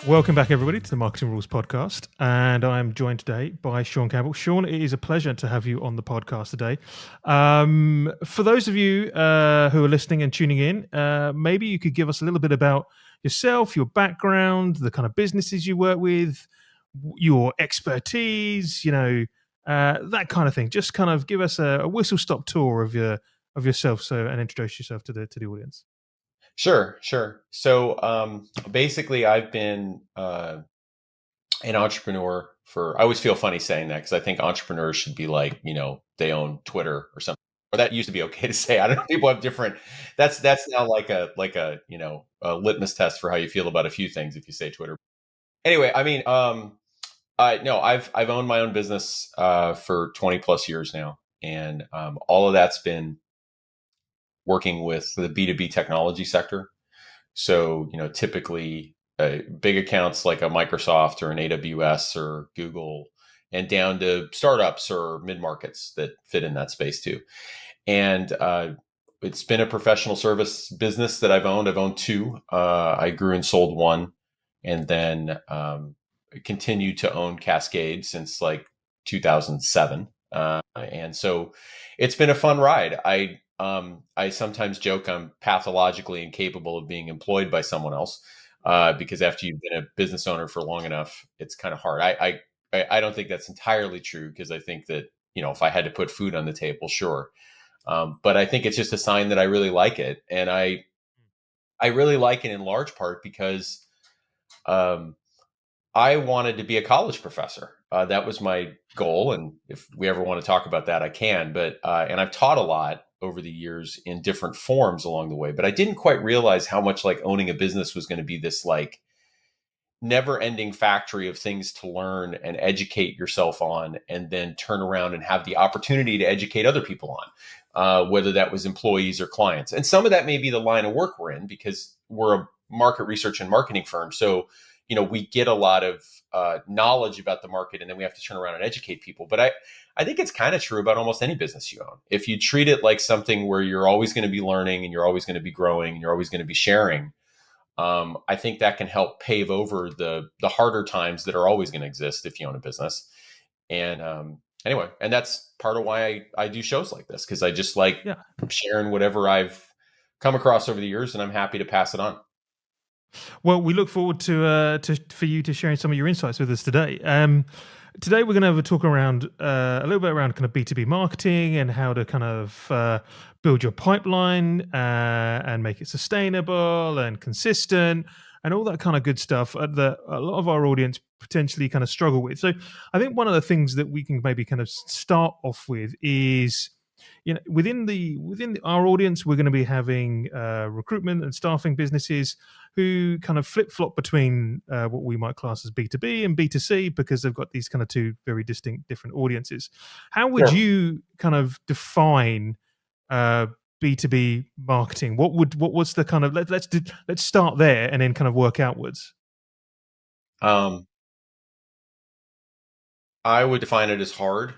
Welcome back, everybody, to the Marketing Rules podcast. And I'm joined today by Sean Campbell. Sean, it is a pleasure to have you on the podcast today. For those of you who are listening and tuning in, maybe you could give us a little bit about yourself, your background, the kind of businesses you work with, your expertise, that kind of thing. Just kind of give us a whistle-stop tour of yourself, and introduce yourself to the audience. Sure. So basically, I've been an entrepreneur I always feel funny saying that because I think entrepreneurs should be like, they own Twitter or something. Or that used to be okay to say. I don't know. People have different. That's now like a litmus test for how you feel about a few things if you say Twitter. Anyway, I mean, no, I've owned my own business for 20 plus years now, and all of that's been working with the B2B technology sector. So, typically big accounts like a Microsoft or an AWS or Google, and down to startups or mid-markets that fit in that space too. And it's been a professional service business that I've owned. I've owned two. I grew and sold one, and then continued to own Cascade since like 2007. And so it's been a fun ride. I sometimes joke I'm pathologically incapable of being employed by someone else because after you've been a business owner for long enough, it's kind of hard. I don't think that's entirely true because I think that, if I had to put food on the table, sure. But I think it's just a sign that I really like it. And I really like it in large part because I wanted to be a college professor. That was my goal. And if we ever want to talk about that, I can. But and I've taught a lot over the years in different forms along the way. But I didn't quite realize how much like owning a business was going to be this like never ending factory of things to learn and educate yourself on, and then turn around and have the opportunity to educate other people on, whether that was employees or clients. And some of that may be the line of work we're in because we're a market research and marketing firm. So, we get a lot of knowledge about the market, and then we have to turn around and educate people. But I think it's kind of true about almost any business you own. If you treat it like something where you're always going to be learning and you're always going to be growing and you're always going to be sharing, I think that can help pave over the harder times that are always going to exist if you own a business. And anyway, and that's part of why I do shows like this, because I just like sharing whatever I've come across over the years, and I'm happy to pass it on. Well, we look forward for you to sharing some of your insights with us today. Today, we're going to have a talk around a little bit around kind of B2B marketing and how to kind of build your pipeline and make it sustainable and consistent and all that kind of good stuff that a lot of our audience potentially kind of struggle with. So I think one of the things that we can maybe kind of start off with is, within our audience, we're going to be having recruitment and staffing businesses who kind of flip-flop between what we might class as B2B and B2C because they've got these kind of two very distinct different audiences. How would you kind of define B2B marketing? What's the kind of let's start there and then kind of work outwards. I would define it as hard.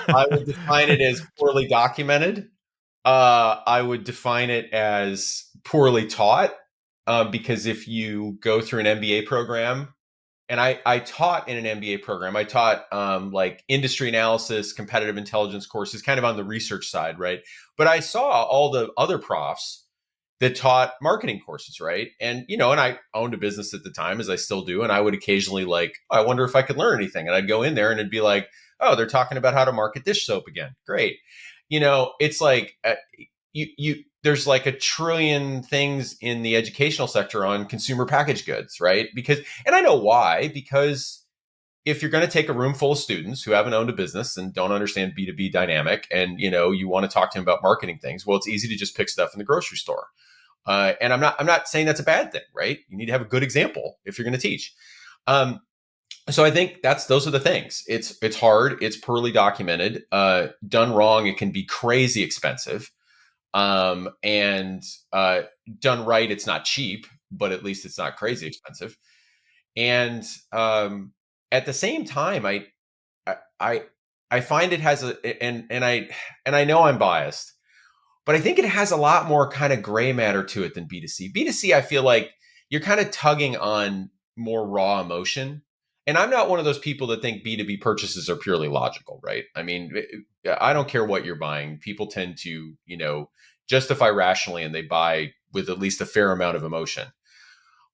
I would define it as poorly documented. I would define it as poorly taught, because if you go through an MBA program, and I taught in an MBA program, I taught like industry analysis, competitive intelligence courses, kind of on the research side, right? But I saw all the other profs that taught marketing courses, right? And, and I owned a business at the time, as I still do. And I would occasionally like, I wonder if I could learn anything. And I'd go in there and it'd be like, oh, they're talking about how to market dish soap again. Great. It's like there's like a trillion things in the educational sector on consumer packaged goods, right? And I know why, because if you're going to take a room full of students who haven't owned a business and don't understand B2B dynamic, and, you want to talk to them about marketing things, well, it's easy to just pick stuff in the grocery store. And I'm not saying that's a bad thing, right? You need to have a good example if you're going to teach. So I think those are the things. It's hard. It's poorly documented. Done wrong, it can be crazy expensive. And done right, it's not cheap, but at least it's not crazy expensive. And at the same time, I find it has and I know I'm biased, but I think it has a lot more kind of gray matter to it than B2C. B2C, I feel like you're kind of tugging on more raw emotion. And I'm not one of those people that think B2B purchases are purely logical, right? I mean, I don't care what you're buying. People tend to, justify rationally, and they buy with at least a fair amount of emotion.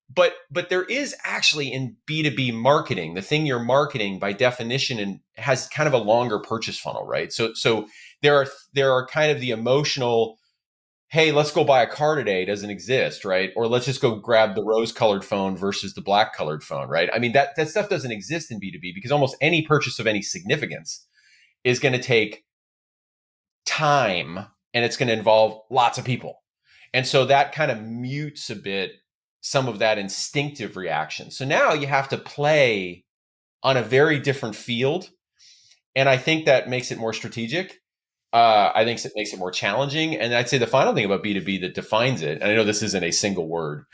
But there is actually in B2B marketing, the thing you're marketing by definition and has kind of a longer purchase funnel, right? So there are kind of the emotional, hey, let's go buy a car today doesn't exist, right? Or let's just go grab the rose colored phone versus the black colored phone, right? I mean, that stuff doesn't exist in B2B because almost any purchase of any significance is going to take time and it's going to involve lots of people. And so that kind of mutes a bit some of that instinctive reaction. So now you have to play on a very different field. And I think that makes it more strategic. I think it makes it more challenging. And I'd say the final thing about B2B that defines it, and I know this isn't a single word.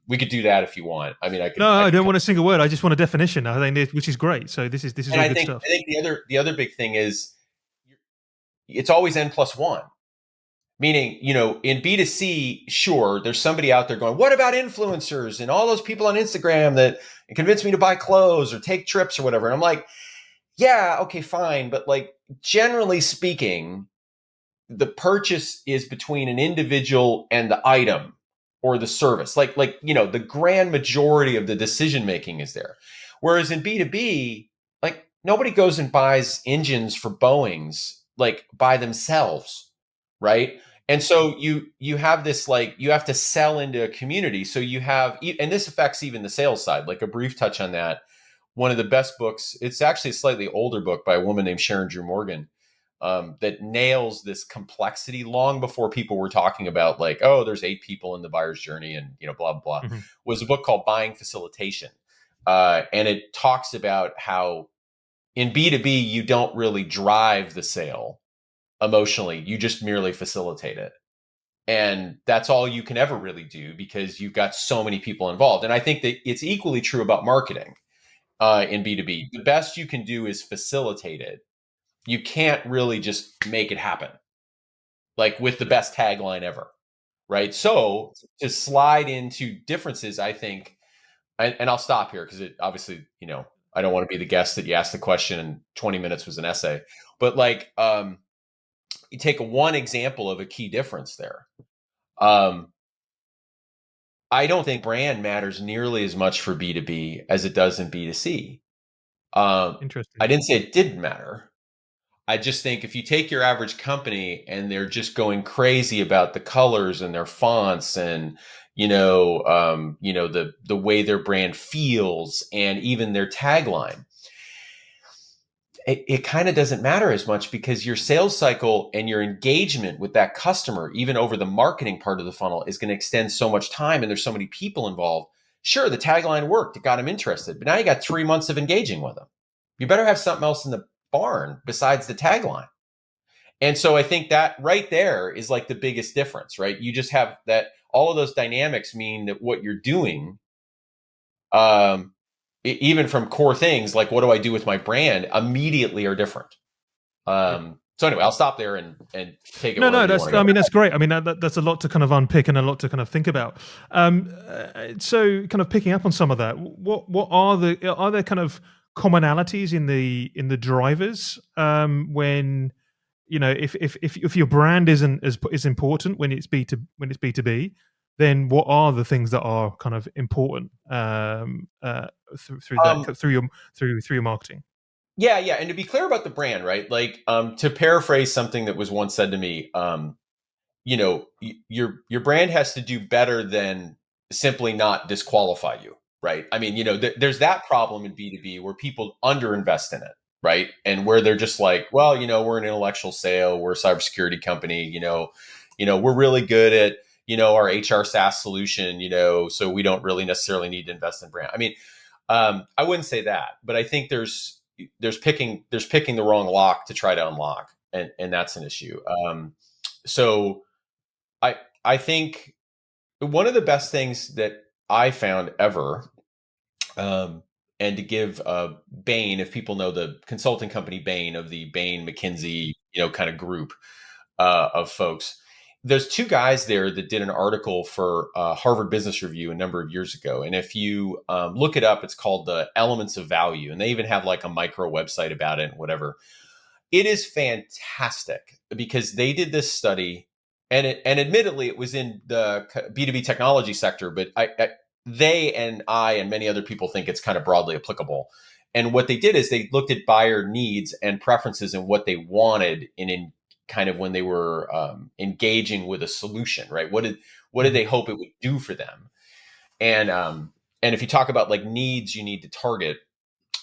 We could do that if you want. I mean, No, I I could don't come, want a single word. I just want a definition. I think which is great. So this is and all I good think stuff. the other big thing is it's always N+1. Meaning, in B2C, sure, there's somebody out there going, what about influencers and all those people on Instagram that convince me to buy clothes or take trips or whatever? And I'm like, yeah, okay, fine. But like, generally speaking, the purchase is between an individual and the item or the service. The grand majority of the decision making is there. Whereas in B2B, like nobody goes and buys engines for Boeings like by themselves, right? And so you have this, like, you have to sell into a community. So you have, and this affects even the sales side. Like a brief touch on that. One of the best books, it's actually a slightly older book by a woman named Sharon Drew Morgan, that nails this complexity long before people were talking about, like, oh, there's 8 people in the buyer's journey and blah blah blah. Mhm. Was a book called Buying Facilitation, and it talks about how in B2B you don't really drive the sale emotionally, you just merely facilitate it, and that's all you can ever really do because you've got so many people involved. And I think that it's equally true about marketing. In B2B, the best you can do is facilitate it. You can't really just make it happen, like with the best tagline ever, right? So to slide into differences, I think, and I'll stop here because it obviously, I don't want to be the guest that you asked the question and 20 minutes was an essay, but like, you take one example of a key difference there. Um, I don't think brand matters nearly as much for B2B as it does in B2C. I Interesting. didn't say it didn't matter. I just think if you take your average company and they're just going crazy about the colors and their fonts and the way their brand feels and even their tagline, it kind of doesn't matter as much because your sales cycle and your engagement with that customer, even over the marketing part of the funnel, is going to extend so much time and there's so many people involved. Sure, the tagline worked, it got them interested, but now you got 3 months of engaging with them. You better have something else in the barn besides the tagline. And so I think that right there is like the biggest difference, right? You just have that, all of those dynamics mean that what you're doing, um, even from core things like what do I do with my brand, immediately are different. Yeah. So anyway, I'll stop there and take it No, no, wherever you want that's. to I go. mean, that's great. I mean, that's a lot to kind of unpick and a lot to kind of think about. So, kind of picking up on some of that, what are there kind of commonalities in the drivers when if your brand isn't as is important when it's B2B, then what are the things that are kind of important through Um, that through your marketing? yeah, yeah. And to be clear about the brand, right? Like, to paraphrase something that was once said to me, your brand has to do better than simply not disqualify you, right? I mean, there's that problem in B2B where people underinvest in it, right? And where they're just like, well, we're an intellectual sale, we're a cybersecurity company, we're really good at, our HR SaaS solution, so we don't really necessarily need to invest in brand. I mean, I wouldn't say that, but I think there's picking the wrong lock to try to unlock, and that's an issue. So I think one of the best things that I found ever, um, and to give Bain, if people know the consulting company Bain, of the Bain McKinsey, kind of group of folks. There's two guys there that did an article for Harvard Business Review a number of years ago. And if you look it up, it's called The Elements of Value. And they even have like a micro website about it and whatever. It is fantastic because they did this study, and admittedly it was in the B2B technology sector, but they and I and many other people think it's kind of broadly applicable. And what they did is they looked at buyer needs and preferences and what they wanted in kind of when they were engaging with a solution, right? What did they hope it would do for them? And if you talk about like needs you need to target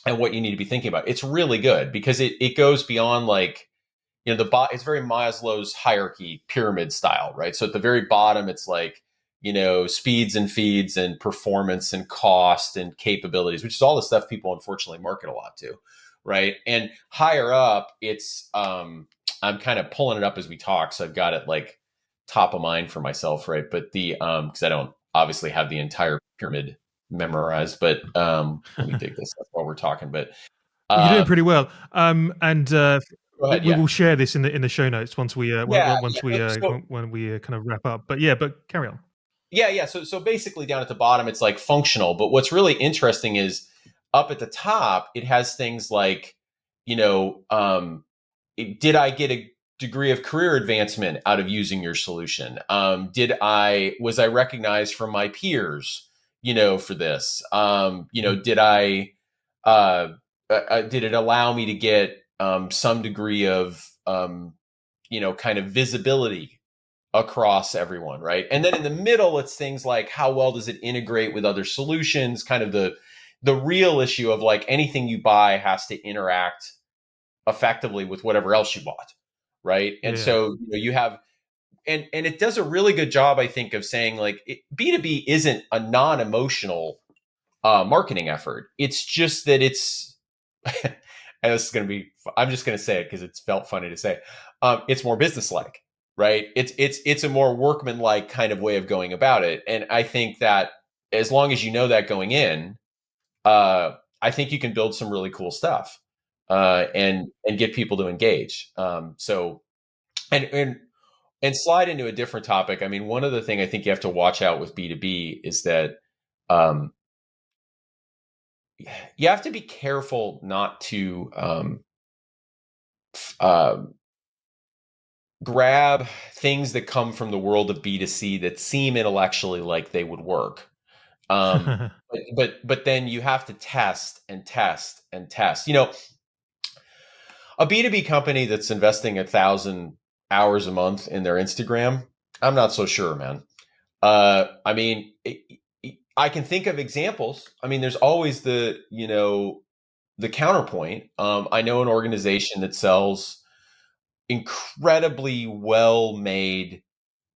and what you need to be thinking about, it's really good because it goes beyond like, it's very Maslow's hierarchy pyramid style, right? So at the very bottom, it's like, speeds and feeds and performance and cost and capabilities, which is all the stuff people unfortunately market a lot to, right? And higher up, it's I'm kind of pulling it up as we talk, so I've got it like top of mind for myself, right? But the because I don't obviously have the entire pyramid memorized, but let me dig this up while we're talking. But Well, you're doing uh, pretty well. And go ahead, we yeah. will share this in the show notes once we Yeah, once we yeah. So when we kind of wrap up. But carry on. yeah. So basically down at the bottom, it's like functional. But what's really interesting is up at the top, it has things like, you know, um, did I get a degree of career advancement out of using your solution? Was I recognized from my peers, for this? Uh, did it allow me to get some degree of, kind of visibility across everyone, right? And then in the middle, it's things like how well does it integrate with other solutions? Kind of the real issue of like anything you buy has to interact effectively with whatever else you bought, right? And Yeah. so you have and it does a really good job, I think, of saying like B2B isn't a non-emotional marketing effort. It's just that it's and this is going to be I'm just going to say it because it's felt funny to say. It's more business-like, right? It's a more workman-like kind of way of going about it. And I think that as long as you know that going in, I think you can build some really cool stuff and get people to engage. So and and and slide into a different topic. I mean, one other thing I think you have to watch out with B2B is that um, you have to be careful not to uh, grab things that come from the world of B2C that seem intellectually like they would work. But then you have to test and test and test. A B2B company that's investing 1,000 hours a month in their Instagram, I'm not so sure, man. I mean, I can think of examples. I mean, there's always the counterpoint. I know an organization that sells incredibly well made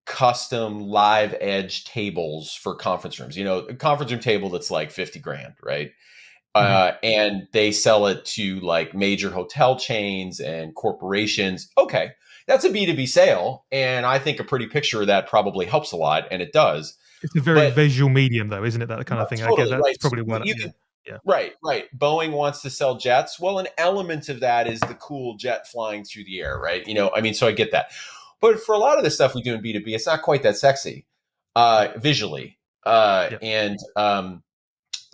custom live edge tables for conference rooms. A conference room table that's like 50 grand, right? And they sell it to like major hotel chains and corporations. Okay, that's a B2B sale. And I think a pretty picture of that probably helps a lot, and it does. It's a very But visual medium, though, isn't it? That kind of thing. I guess totally that's right. So probably what. you Yeah. can Yeah. right. Boeing wants to sell jets. Well, an element of that is the cool jet flying through the air, right? I mean, so I get that. But for a lot of the stuff we do in B2B, it's not quite that sexy Yeah. visually. Yeah.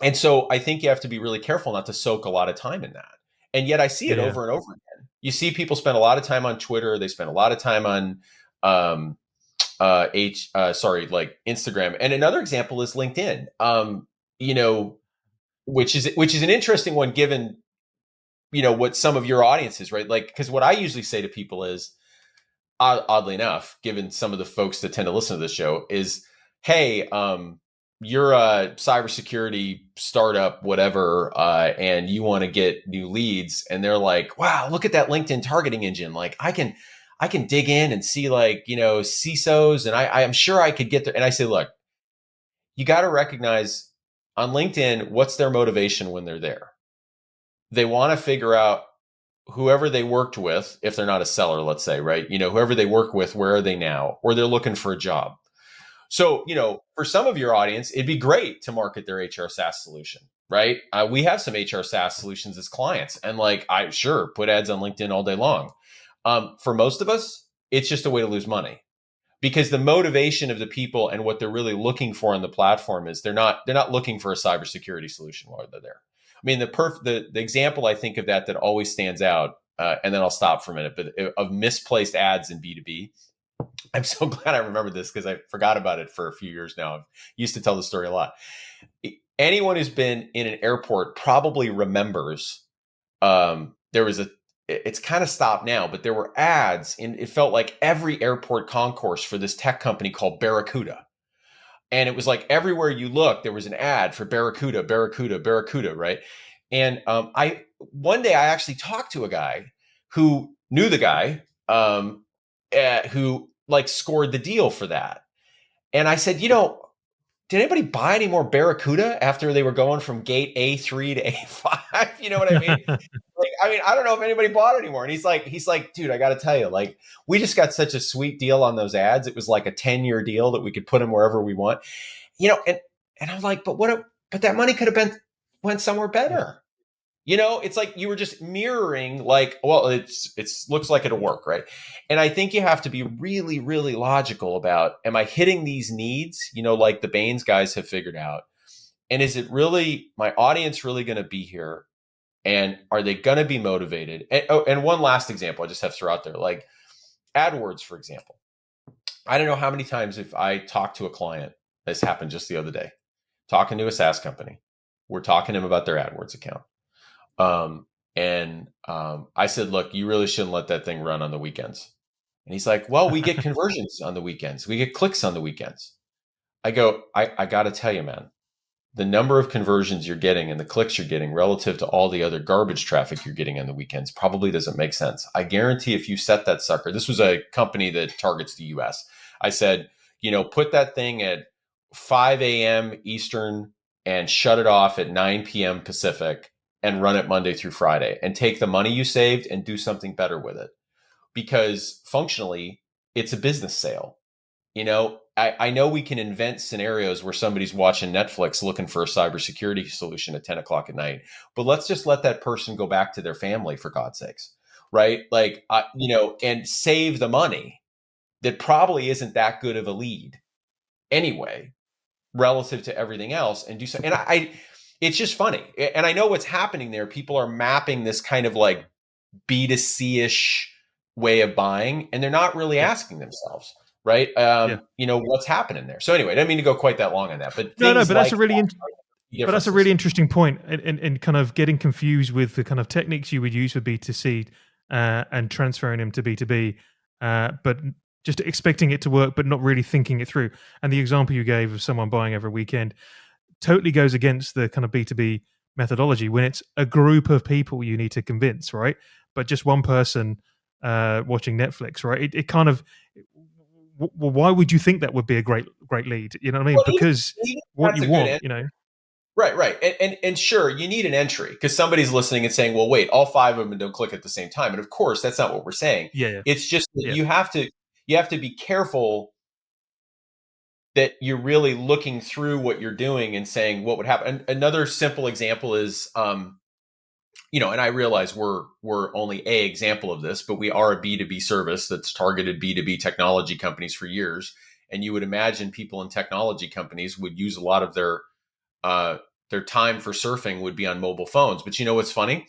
And so I think you have to be really careful not to soak a lot of time in that. And yet I see it Yeah. over and over again. You see people spend a lot of time on Twitter. They spend a lot of time on um, like Instagram. And another example is LinkedIn. You know, which is an interesting one given what some of your audience is, right? Like, because what I usually say to people is, oddly enough, given some of the folks that tend to listen to this show, is, hey, you're a cybersecurity startup, whatever, and you want to get new leads, and they're like, wow, look at that LinkedIn targeting engine. Like, I can dig in and see like CISOs, and I'm sure I could get there. And I say, look, you got to recognize on LinkedIn what's their motivation when they're there. They want to figure out whoever they worked with, if they're not a seller, let's say, right? Whoever they work with, where are they now? Or they're looking for a job. So, for some of your audience, it'd be great to market their HR SaaS solution, right? We have some HR SaaS solutions as clients, and like I sure put ads on LinkedIn all day long. For most of us, it's just a way to lose money because the motivation of the people and what they're really looking for on the platform is they're not looking for a cybersecurity solution while they're there. I mean, the example I think of that always stands out, and then I'll stop for a minute, but of misplaced ads in B2B. I'm so glad I remembered this because I forgot about it for a few years now. I used to tell the story a lot. Anyone who's been in an airport probably remembers there was it's kind of stopped now, but there were ads in, it felt like every airport concourse for this tech company called Barracuda. And it was like everywhere you look, there was an ad for Barracuda, Barracuda, Barracuda, right? And one day I actually talked to a guy who knew the guy who like scored the deal for that. And I said, did anybody buy any more Barracuda after they were going from gate A3 to A5? You know what I mean? Like, I mean, I don't know if anybody bought it anymore. And he's like, dude, I got to tell you, like, we just got such a sweet deal on those ads. It was like a 10-year deal that we could put them wherever we want, and I'm like, but that money could have went somewhere Yeah. better. It's like you were just mirroring, like, well, it's looks like it'll work, right? And I think you have to be really, really logical about, am I hitting these needs? Like the Baines guys have figured out. And is it really my audience really going to be here? And are they going to be motivated? And one last example I just have to throw out there, like AdWords, for example. I don't know how many times if I talk to a client, this happened just the other day, talking to a SaaS company. We're talking to them about their AdWords account. I said, look, you really shouldn't let that thing run on the weekends. And he's like, well, we get conversions on the weekends. We get clicks on the weekends. I go, I got to tell you, man, the number of conversions you're getting and the clicks you're getting relative to all the other garbage traffic you're getting on the weekends probably doesn't make sense. I guarantee if you set that sucker, this was a company that targets the US. I said, put that thing at 5 a.m. Eastern and shut it off at 9 p.m. Pacific and run it Monday through Friday and take the money you saved and do something better with it. Because functionally, it's a business sale. I know we can invent scenarios where somebody's watching Netflix looking for a cybersecurity solution at 10 o'clock at night, but let's just let that person go back to their family, for God's sakes, right? Like, and save the money that probably isn't that good of a lead anyway, relative to everything else, and do so. And it's just funny. And I know what's happening there. People are mapping this kind of like B2C-ish way of buying, and they're not really Yeah. asking themselves, right? Yeah. What's happening there. So anyway, I didn't mean to go quite that long on that, but No, things but like that are but that's a really differences. interesting point, and kind of getting confused with the kind of techniques you would use for B2C and transferring them to B2B, but just expecting it to work, but not really thinking it through. And the example you gave of someone buying every weekend totally goes against the kind of B2B methodology when it's a group of people you need to convince, right? But just one person watching Netflix, right? It kind of, well, why would you think that would be a great lead? You know what I mean? Well, Because even what that's you a good want, answer. Right. And sure, you need an entry because somebody's listening and saying, well, wait, all five of them don't click at the same time. And of course, that's not what we're saying. yeah, It's just that yeah, you have to be careful that you're really looking through what you're doing and saying what would happen. Another simple example is, and I realize we're only a example of this, but we are a B2B service that's targeted B2B technology companies for years. And you would imagine people in technology companies would use a lot of their time for surfing would be on mobile phones. But you know what's funny?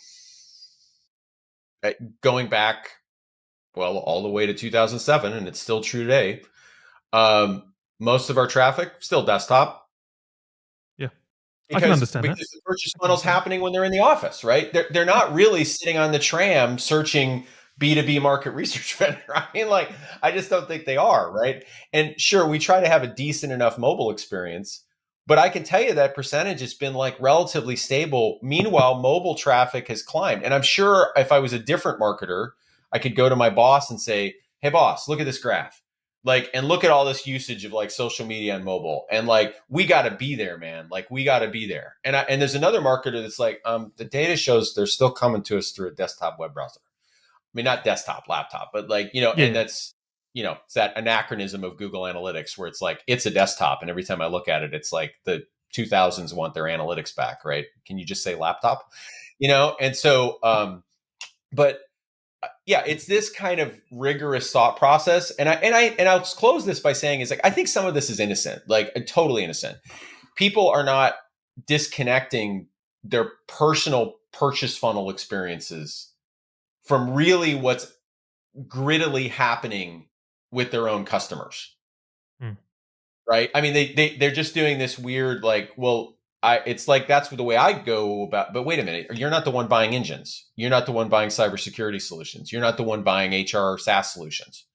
Going back, well, all the way to 2007, and it's still true today. Most of our traffic still desktop yeah. I can because understand that. because the purchase I can funnel's understand happening when they're in the office, right? They're that. not really sitting on the tram searching B2B market research vendor. I mean, like, I just don't think they are, right? And sure, we try to have a decent enough mobile experience, but I can tell you that percentage has been like relatively stable. Meanwhile, mobile traffic has climbed. And I'm sure if I was a different marketer, I could go to my boss and say, hey, boss, look at this graph. Like, and look at all this usage of like social media and mobile, and like, we got to be there, man. Like, we got to be there. And there's another marketer that's like, the data shows they're still coming to us through a desktop web browser. I mean, not desktop, laptop, but like, Yeah, and yeah, that's, it's that anachronism of Google Analytics where it's like, it's a desktop. And every time I look at it, it's like the 2000s want their analytics back, right? Can you just say laptop? You know, and so, but yeah, it's this kind of rigorous thought process. And I'll close this by saying is like, I think some of this is innocent, like totally innocent. People are not disconnecting their personal purchase funnel experiences from really what's grittily happening with their own customers. Mm. Right. I mean, they're just doing this weird, like, well, it's like, that's the way I go about, but wait a minute, you're not the one buying engines. You're not the one buying cybersecurity solutions. You're not the one buying HR SaaS solutions.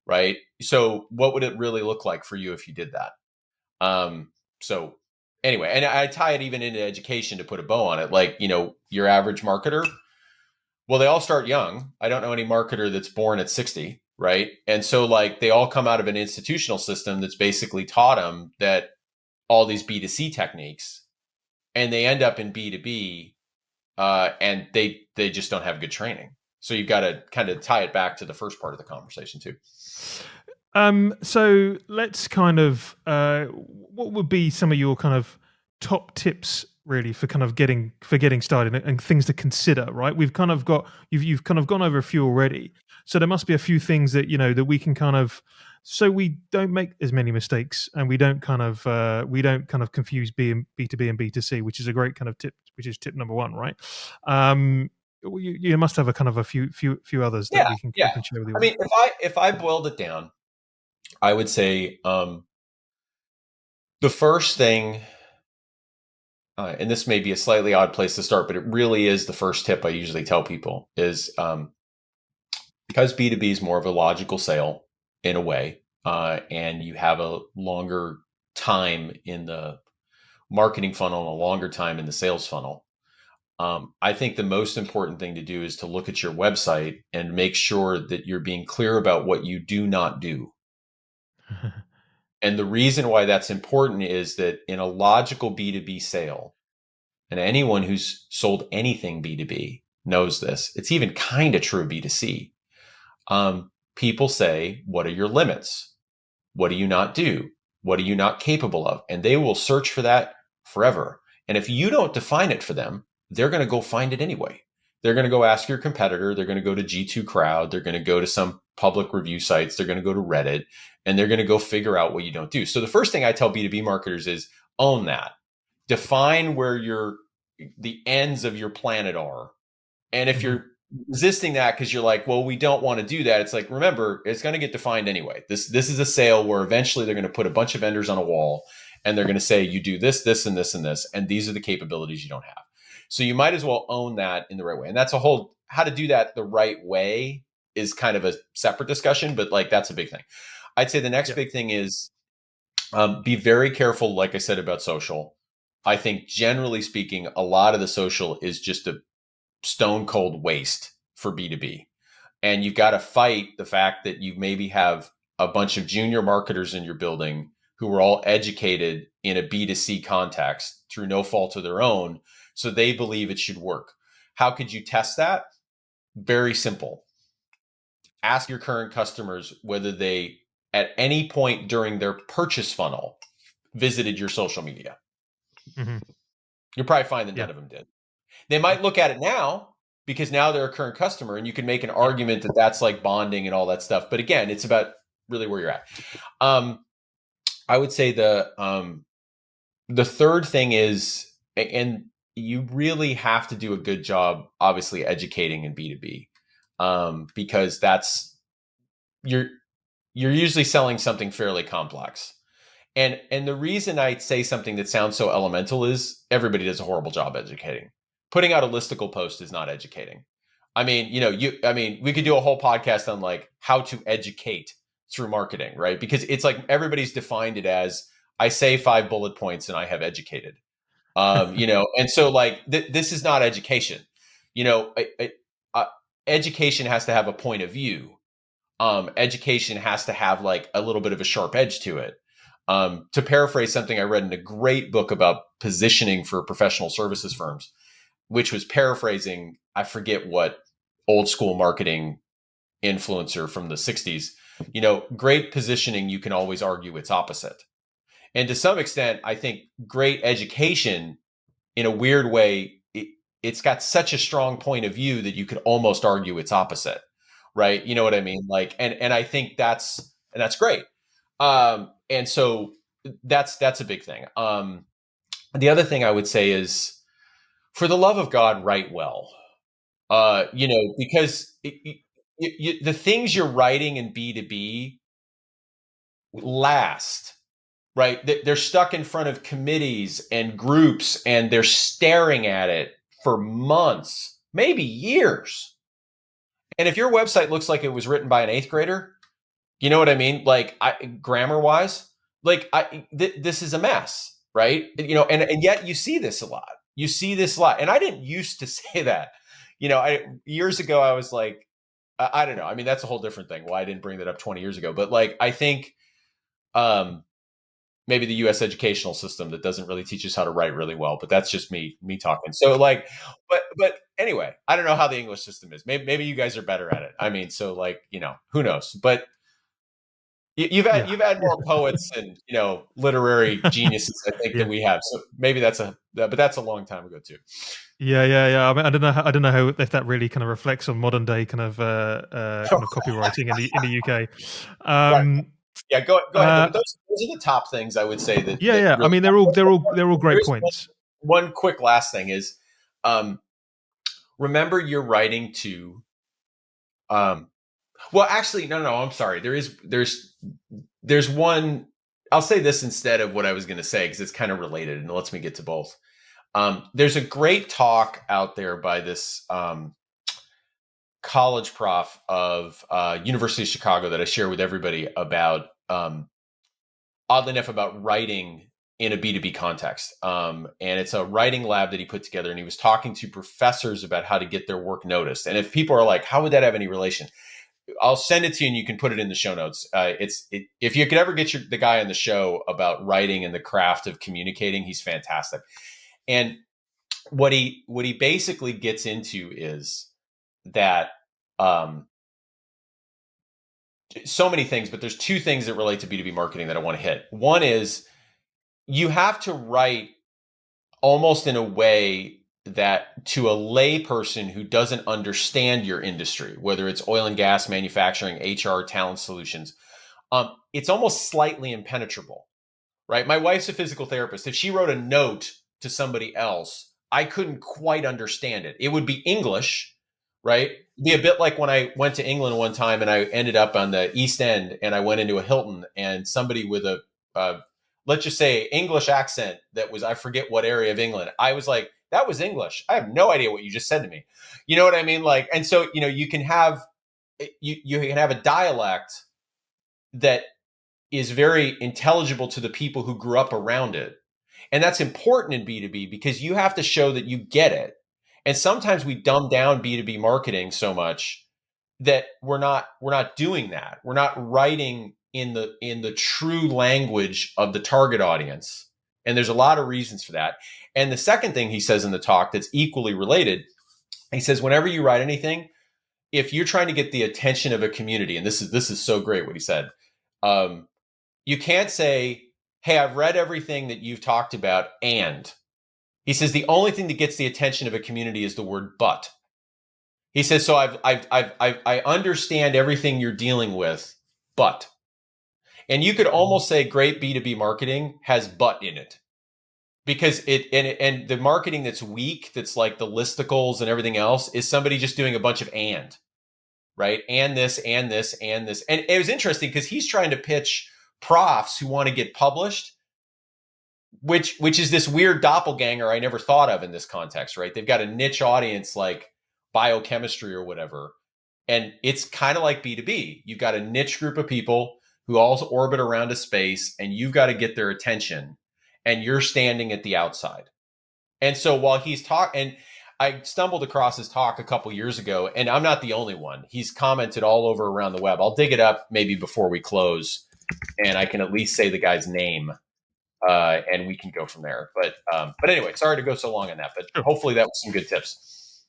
Right. So what would it really look like for you if you did that? So anyway, and I tie it even into education to put a bow on it. Like, you know, your average marketer, well, they all start young. I don't know any marketer that's born at 60, right? And so like they all come out of an institutional system that's basically taught them that all these B2C techniques, and they end up in B2B, and they just don't have good training. So you've got to kind of tie it back to the first part of the conversation too. So let's kind of what would be some of your kind of top tips really for kind of getting started and things to consider, right? We've kind of got you've kind of gone over a few already. So there must be a few things that, you know, that we can kind of, so we don't make as many mistakes and we don't kind of confuse B2B and B2C, which is a great kind of tip, which is tip number one, right? You must have a kind of a few others that Yeah, we can yeah. share with the I mean, audience. if I boiled it down, I would say the first thing, and this may be a slightly odd place to start, but it really is the first tip I usually tell people is because B2B is more of a logical sale in a way, and you have a longer time in the marketing funnel and a longer time in the sales funnel. I think the most important thing to do is to look at your website and make sure that you're being clear about what you do not do. And the reason why that's important is that in a logical B2B sale, and anyone who's sold anything B2B knows this, it's even kind of true B2C. People say, what are your limits? What do you not do? What are you not capable of? And they will search for that forever. And if you don't define it for them, they're going to go find it anyway. They're going to go ask your competitor. They're going to go to G2 Crowd. They're going to go to some public review sites. They're going to go to Reddit, and they're going to go figure out what you don't do. So the first thing I tell B2B marketers is own that. Define where the ends of your planet are. And if Mhm. you're resisting that because you're like, well, we don't want to do that, it's like, remember, it's going to get defined anyway. This is a sale where eventually they're going to put a bunch of vendors on a wall, and they're going to say, you do this, this, and this, and this, and these are the capabilities you don't have. So you might as well own that in the right way. And that's a whole, how to do that the right way is kind of a separate discussion, but like that's a big thing. I'd say the next Yeah. big thing is be very careful, like I said, about social. I think generally speaking, a lot of the social is just a stone cold waste for B2B. And you've got to fight the fact that you maybe have a bunch of junior marketers in your building who are all educated in a B2C context through no fault of their own. So they believe it should work. How could you test that? Very simple. Ask your current customers whether they, at any point during their purchase funnel, visited your social media. Hmm. You'll probably find that Yeah. none of them did. They might look at it now because now they're a current customer, and you can make an Yeah. argument that that's like bonding and all that stuff. But again, it's about really where you're at. I would say the third thing is, and you really have to do a good job, obviously, educating in B2B, because that's you're you're usually selling something fairly complex. And the reason I say something that sounds so elemental is everybody does a horrible job educating. Putting out a listicle post is not educating. I mean, we could do a whole podcast on like how to educate through marketing, right? Because it's like everybody's defined it as I say 5 bullet points and I have educated. And so like this is not education. You know, uh, education has to have a point of view. Education has to have like a little bit of a sharp edge to it. To paraphrase something I read in a great book about positioning for professional services firms, which was paraphrasing, I forget what old school marketing influencer from the 60s, great positioning, you can always argue its opposite. And to some extent, I think great education, in a weird way, it's got such a strong point of view that you could almost argue it's opposite, right? You know what I mean? Like, and I think that's great. And so that's a big thing. The other thing I would say is, for the love of God, write well. Because the things you're writing in B2B last, right? They're stuck in front of committees and groups, and they're staring at it for months, maybe years. And if your website looks like it was written by an eighth grader, you know what I mean? Like, grammar wise, like, this is a mess, right? And yet you see this a lot. You see this a lot. And I didn't used to say that. Years ago, I was like, I don't know. I mean, that's a whole different thing. Why I didn't bring that up 20 years ago. But like, I think um, maybe the U.S. educational system that doesn't really teach us how to write really well. But that's just me talking. So like, but anyway, I don't know how the English system is. Maybe you guys are better at it. I mean, so like, who knows? But Yeah. you've had more poets and literary geniuses, I think, than Yeah. we have. So maybe but that's a long time ago too. Yeah. I mean, I don't know how if that really kind of reflects on modern day kind of copywriting in the UK. Right. Um, Yeah. Go ahead though. uh, But those are the top things I would say that yeah. I really. mean, they're all There great is points. one quick last thing is, um, remember you're writing to. Well, actually, no. I'm sorry. There's one. I'll say this instead of what I was going to say because it's kind of related and it lets me get to both. There's a great talk out there by this college prof of University of Chicago that I share with everybody about, oddly enough, about writing in a B2B context. And it's a writing lab that he put together, and he was talking to professors about how to get their work noticed. And if people are like, how would that have any relation? I'll send it to you and you can put it in the show notes. If you could ever get the guy on the show about writing and the craft of communicating, he's fantastic. And what he basically gets into is that, um, so many things, but there's two things that relate to B2B marketing that I want to hit. One is you have to write almost in a way that, to a lay person who doesn't understand your industry, whether it's oil and gas, manufacturing, HR, talent solutions, it's almost slightly impenetrable. Right? My wife's a physical therapist. If she wrote a note to somebody else, I couldn't quite understand it. It would be English, right? It'd be a bit like when I went to England one time and I ended up on the East End and I went into a Hilton, and somebody with a, let's just say, English accent that was, I forget what area of England. I was like, that was English. I have no idea what you just said to me. You know what I mean? Like, and so, you can have, you can have a dialect that is very intelligible to the people who grew up around it. And that's important in B2B because you have to show that you get it. And sometimes we dumb down B2B marketing so much that we're not doing that. We're not writing in the true language of the target audience. And there's a lot of reasons for that. And the second thing he says in the talk that's equally related, he says whenever you write anything, if you're trying to get the attention of a community, and this is so great what he said, um, you can't say, hey, I've read everything that you've talked about, and he says the only thing that gets the attention of a community is the word but. He says, so I understand everything you're dealing with, but. And you could almost say great B2B marketing has but in it. Because and the marketing that's weak, that's like the listicles and everything else, is somebody just doing a bunch of and, right? And this, and this, and this. And it was interesting because he's trying to pitch profs who want to get published, which is this weird doppelganger I never thought of in this context, right? They've got a niche audience like biochemistry or whatever. And it's kind of like B2B. You've got a niche group of people who all orbit around a space, and you've got to get their attention, and you're standing at the outside. And so while he's talking, and I stumbled across his talk a couple years ago, and I'm not the only one. He's commented all over around the web. I'll dig it up maybe before we close, and I can at least say the guy's name, and we can go from there. But anyway, sorry to go so long on that, but Sure. hopefully that was some good tips.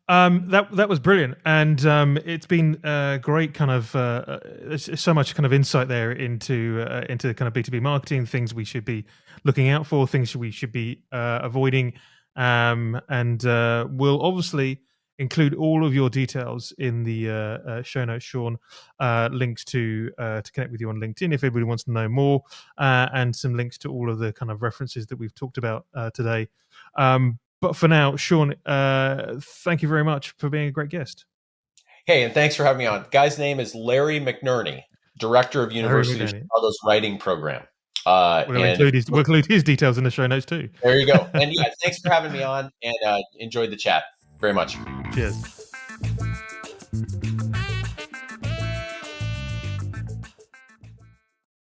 That was brilliant, and it's been great. Kind of there's so much kind of insight there into kind of B2B marketing, things we should be looking out for, things we should be avoiding, and we'll obviously include all of your details in the show notes, Sean. Links to connect with you on LinkedIn if everybody wants to know more, and some links to all of the kind of references that we've talked about today. But for now, Sean, thank you very much for being a great guest. Hey, and thanks for having me on. The guy's name is Larry McNerney, director of Larry University of McNaney. Chicago's writing program. And We'll include his details in the show notes too. there you go. And yeah, thanks for having me on, and enjoyed the chat very much. Cheers.